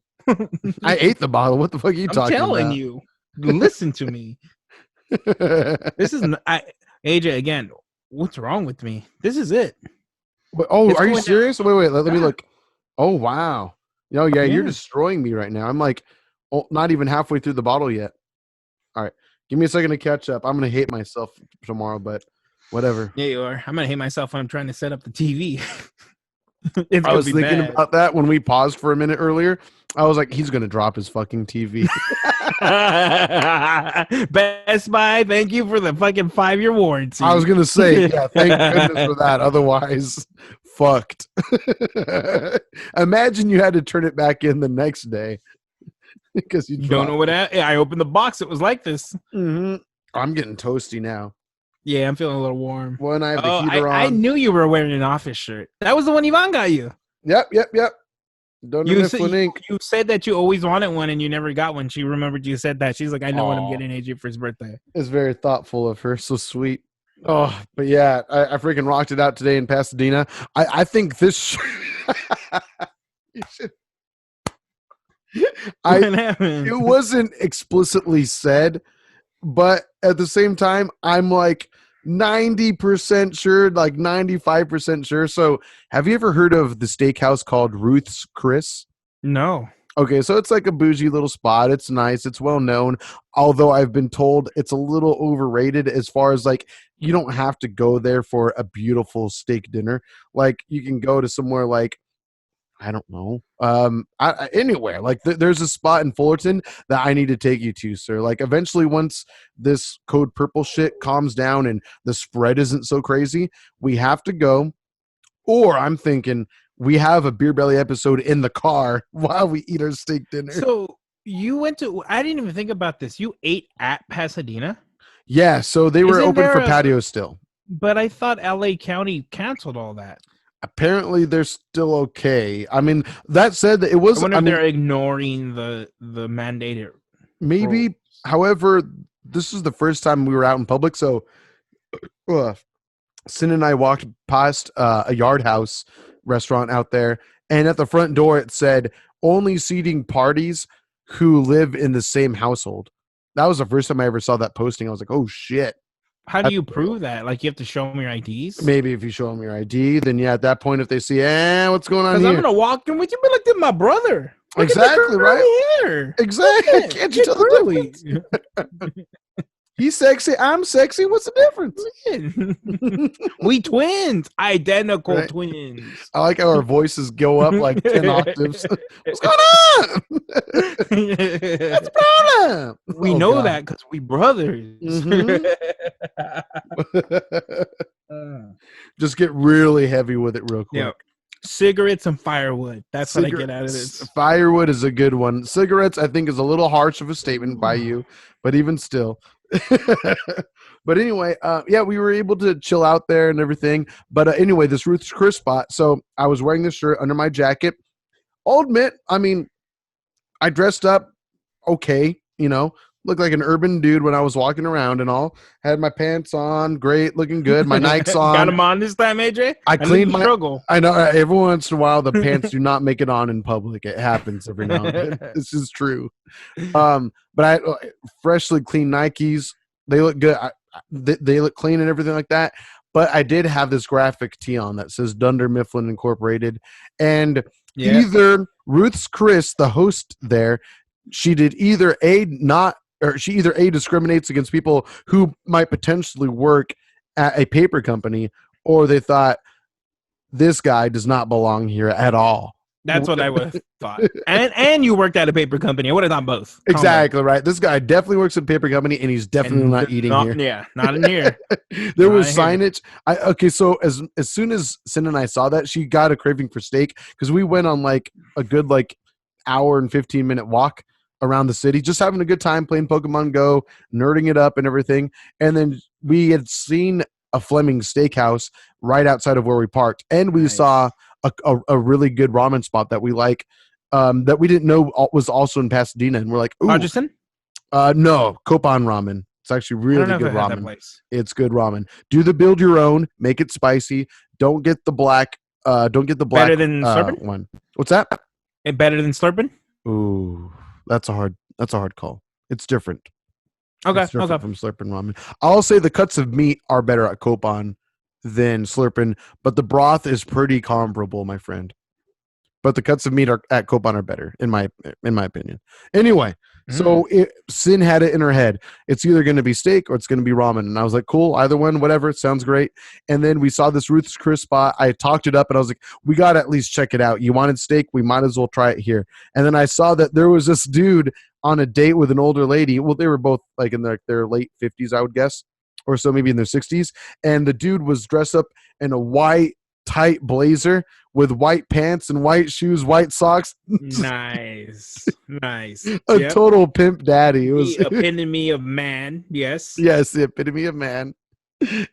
I ate the bottle. What the fuck are you talking about? I'm telling you. Listen to me. This is AJ again. What's wrong with me? This is it. Oh, are you serious? Down. Wait. Let me look. Oh, wow. Yeah, you're destroying me right now. I'm like, not even halfway through the bottle yet. All right. Give me a second to catch up. I'm going to hate myself tomorrow, but whatever. Yeah, you are. I'm going to hate myself when I'm trying to set up the TV. I was thinking about that when we paused for a minute earlier. I was like, he's going to drop his fucking TV. Best Buy, thank you for the fucking 5-year warranty. I was going to say, yeah, thank goodness for that. Otherwise, fucked. Imagine you had to turn it back in the next day because you don't know what I opened the box. It was like this. Mm-hmm. I'm getting toasty now. Yeah, I'm feeling a little warm. When I have the heater on. I knew you were wearing an office shirt. That was the one Yvonne got you. Yep. You said that you always wanted one and you never got one. She remembered you said that. She's like, I know what I'm getting AJ for his birthday. It's very thoughtful of her. So sweet. Oh, but yeah, I freaking rocked it out today in Pasadena. I think this. You should. It wasn't explicitly said, but at the same time, I'm like 90% sure, like 95% sure. So, have you ever heard of the steakhouse called Ruth's Chris? No. Okay, so it's like a bougie little spot. It's nice. It's well known. Although I've been told it's a little overrated as far as like you don't have to go there for a beautiful steak dinner. Like you can go to somewhere like, I don't know, anywhere. Like there's a spot in Fullerton that I need to take you to, sir. Like eventually once this Code Purple shit calms down and the spread isn't so crazy, we have to go. Or I'm thinking we have a Beer Belly episode in the car while we eat our steak dinner. So you went to, I didn't even think about this. You ate at Pasadena? Yeah, so they were open for patio still. But I thought LA County canceled all that. Apparently they're still okay. I mean, that said, it was. I wonder if they're ignoring the mandated. Maybe. Rules. However, this is the first time we were out in public, so Sin and I walked past a Yard House restaurant out there, and at the front door it said only seating parties who live in the same household. That was the first time I ever saw that posting. I was like, oh shit. How do you prove that? Like you have to show them your IDs? Maybe if you show them your ID, then yeah, at that point, if they see, what's going on here? I'm gonna walk in with you, be like, this is my brother. Look exactly right. Here. Exactly. Can't you tell the difference? He's sexy. I'm sexy. What's the difference? We twins, identical twins. I like how our voices go up like 10 octaves. What's going on? What's the problem? We know that because we brothers. Mm-hmm. Just get really heavy with it real quick. Yep. Cigarettes and firewood. That's what I get out of this. Firewood is a good one. Cigarettes, I think, is a little harsh of a statement by you, but even still. But anyway, we were able to chill out there and everything. But anyway, this Ruth's Chris spot. So I was wearing this shirt under my jacket. I'll admit, I mean, I dressed up okay, looked like an urban dude when I was walking around and all. Had my pants on, great, looking good. My Nikes on. Got them on this time, AJ? I cleaned my struggle. I know every once in a while the pants do not make it on in public. It happens every now and then. This is true. But I freshly cleaned Nikes. They look good. They look clean and everything like that. But I did have this graphic tee on that says Dunder Mifflin Incorporated. And either Ruth's Chris, the host there, she either discriminates against people who might potentially work at a paper company, or they thought this guy does not belong here at all. That's what I would have thought. And you worked at a paper company. I would have thought both. Exactly right. This guy definitely works at a paper company, and he's definitely not eating here. Yeah, not in here. There was signage. So as soon as Sin and I saw that, she got a craving for steak because we went on like a good hour and 15-minute walk around the city, just having a good time playing Pokemon Go, nerding it up and everything. And then we had seen a Fleming's Steakhouse right outside of where we parked, and we saw a really good ramen spot that we like, that we didn't know was also in Pasadena, and we're like, ooh, Hodgson? No, Kopan Ramen. It's actually really good ramen. It's good ramen. Do the build your own, make it spicy. Don't get the black. Don't get the black. Better than Slurpin' one. What's that? Better than Slurpin'? Ooh, that's a hard call. It's different. Okay, it's different from Slurpin' ramen. I'll say the cuts of meat are better at Kopan than Slurpin', but the broth is pretty comparable, my friend. But the cuts of meat at Kopan are better, in my opinion. Anyway, so Sin had it in her head. It's either going to be steak or it's going to be ramen. And I was like, cool, either one, whatever. It sounds great. And then we saw this Ruth's Chris spot. I talked it up, and I was like, we got to at least check it out. You wanted steak? We might as well try it here. And then I saw that there was this dude on a date with an older lady. Well, they were both like in their late 50s, I would guess, or so, maybe in their 60s. And the dude was dressed up in a white tight blazer with white pants and white shoes, white socks. Nice. A total pimp daddy. It was the epitome of man. Yes, the epitome of man.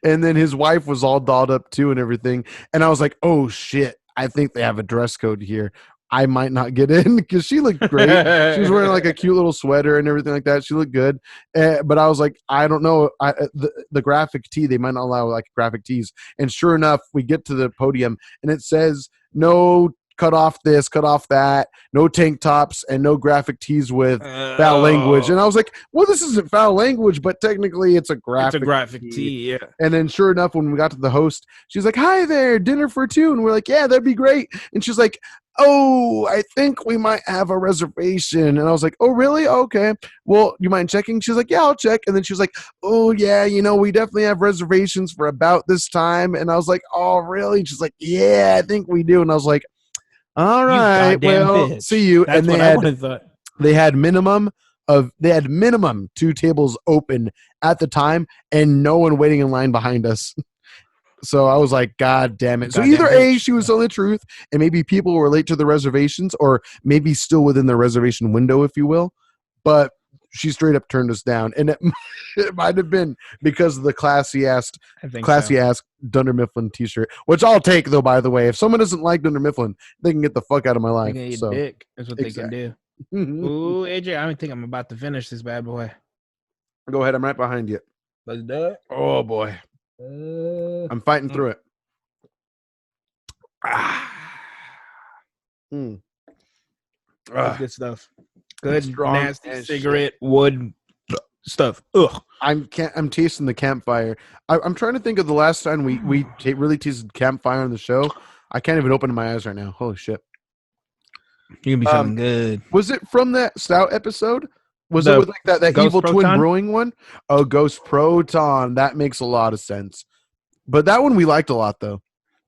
And then his wife was all dolled up too and everything. And I was like, oh shit, I think they have a dress code here. I might not get in, because she looked great. She was wearing like a cute little sweater and everything like that. She looked good. But I was like, I don't know. The graphic tee, they might not allow like graphic tees. And sure enough, we get to the podium and it says, no, cut off this, cut off that, no tank tops, and no graphic tees with foul language. And I was like, well, this isn't foul language, but technically it's a graphic tee. Yeah. And then sure enough, when we got to the host, she's like, hi there, dinner for two. And we're like, yeah, that'd be great. And she's like, oh, I think we might have a reservation. And I was like, oh, really? Okay. Well, you mind checking? She's like, yeah, I'll check. And then she was like, oh, yeah, we definitely have reservations for about this time. And I was like, oh, really? And she's like, yeah, I think we do. And I was like, all right, well, bitch. See you. That's and they had minimum 2 tables open at the time and no one waiting in line behind us. So I was like, God damn it. So either A, she was telling the truth, and maybe people were late to the reservations, or maybe still within the reservation window, if you will. But she straight up turned us down. And it might have been because of the classy ass Dunder Mifflin t-shirt, which I'll take, though, by the way. If someone doesn't like Dunder Mifflin, they can get the fuck out of my life. They can dick. That's what they can do. Ooh, AJ, I think I'm about to finish this bad boy. Go ahead. I'm right behind you. Let's do it. Oh, boy. I'm fighting through it. Good stuff. Good, strong, nasty cigarette wood stuff. Ugh. I'm tasting the campfire. I'm trying to think of the last time we really tasted campfire on the show. I can't even open my eyes right now. Holy shit. You're gonna be feeling good. Was it from that Stout episode? Was it with like that evil Proton? Twin brewing one? Oh, Ghost Proton. That makes a lot of sense. But that one we liked a lot, though.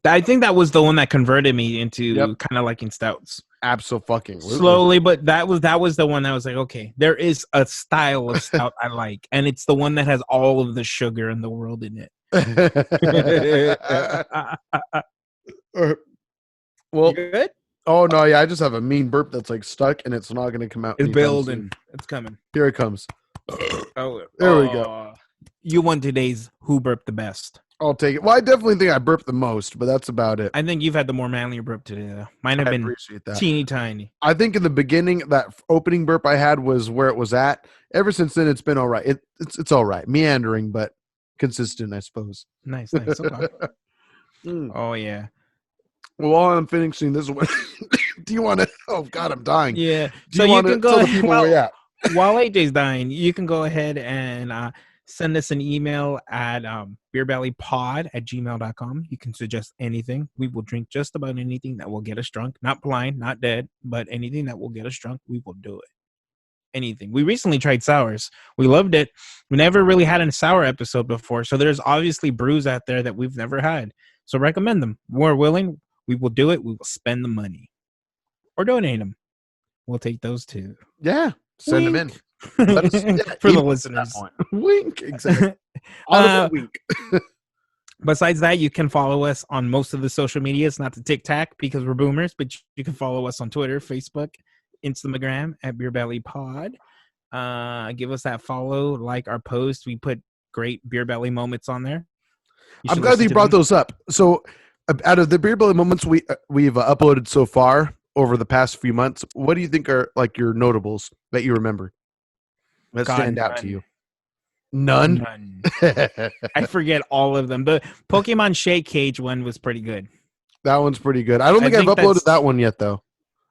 I think that was the one that converted me into kind of liking stouts. Absolutely. Slowly, but that was the one that was like, okay, there is a style of stout I like, and it's the one that has all of the sugar in the world in it. Well, you good? Oh no, yeah, I just have a mean burp that's like stuck, and it's not going to come out. It's building. It's coming. Here it comes. Oh, there we go. You won today's who burped the best. I'll take it. Well, I definitely think I burped the most, but that's about it. I think you've had the more manlier burp today, though. Mine have been teeny tiny. I think in the beginning, that opening burp I had was where it was at. Ever since then, it's been all right. It's all right. Meandering, but consistent, I suppose. Nice. Okay. Oh, yeah. Well, while I'm finishing this one, do you want to? Oh God, I'm dying. Yeah. So you can go. Tell the people where you're at? While AJ's dying, you can go ahead and send us an email at beerbellypod@gmail.com. You can suggest anything. We will drink just about anything that will get us drunk. Not blind, not dead, but anything that will get us drunk, we will do it. Anything. We recently tried sours. We loved it. We never really had a sour episode before, so there's obviously brews out there that we've never had. So recommend them. We're willing. We will do it. We will spend the money. Or donate them. We'll take those too. Yeah. Send them in. For the listeners. Wink. Exactly. Wink. Besides that, you can follow us on most of the social medias, not the TikTok because we're boomers, but you can follow us on Twitter, Facebook, Instagram at Beer Belly Pod. Give us that follow, like our post. We put great Beer Belly moments on there. I'm glad that you brought those up. So, out of the Beer Belly moments we've uploaded so far over the past few months, what do you think are like your notables that you remember that stand out to you? None. I forget all of them. The Pokemon Shake Cage one was pretty good. That one's pretty good. I don't think I've uploaded that one yet, though.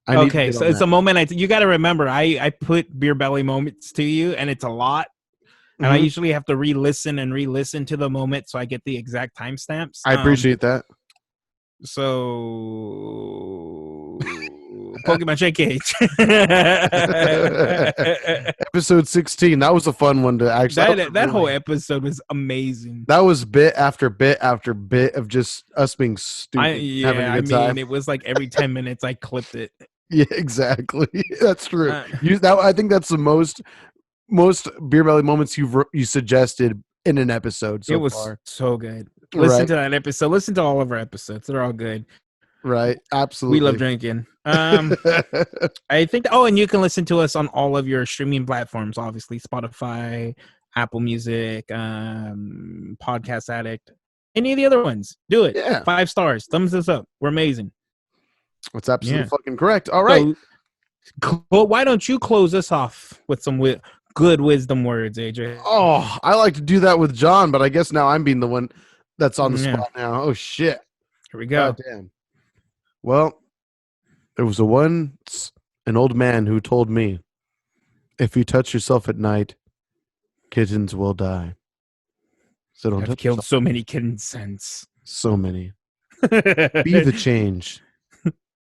Okay, so it's a moment. You got to remember, I put Beer Belly moments to you, and it's a lot. And I usually have to re-listen to the moment so I get the exact timestamps. I appreciate that. So, Pokemon Shake Cage. Episode 16. That was a fun one to actually. That whole episode was amazing. That was bit after bit after bit of just us being stupid. Having a good time. It was like every 10 minutes I clipped it. Yeah, exactly. That's true. I think that's the most Beer Belly moments you suggested in an episode so far. It was so good. Listen to that episode. Listen to all of our episodes. They're all good. Right. Absolutely. We love drinking. I think and you can listen to us on all of your streaming platforms, obviously Spotify, Apple Music, Podcast Addict, any of the other ones. Do it. Yeah. 5 stars. Thumbs us up. We're amazing. That's absolutely fucking correct. All right. Well, why don't you close us off with some good wisdom words, AJ? Oh, I like to do that with John, but I guess now I'm being the one that's on the spot now. Oh, shit. Here we go. God damn. Well, there was once an old man who told me, if you touch yourself at night, kittens will die. So don't I've killed so many kittens since. So many. Be the change.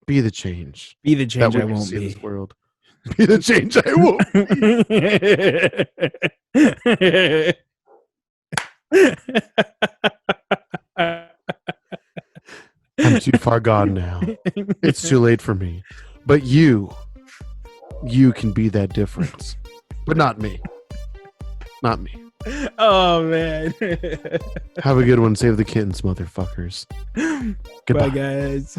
Be the change. Be the change that I won't be. In this world. Be the change I won't be. I'm too far gone now. It's too late for me. But you can be that difference. But not me. Not me. Oh, man. Have a good one. Save the kittens, motherfuckers. Goodbye. Bye, guys.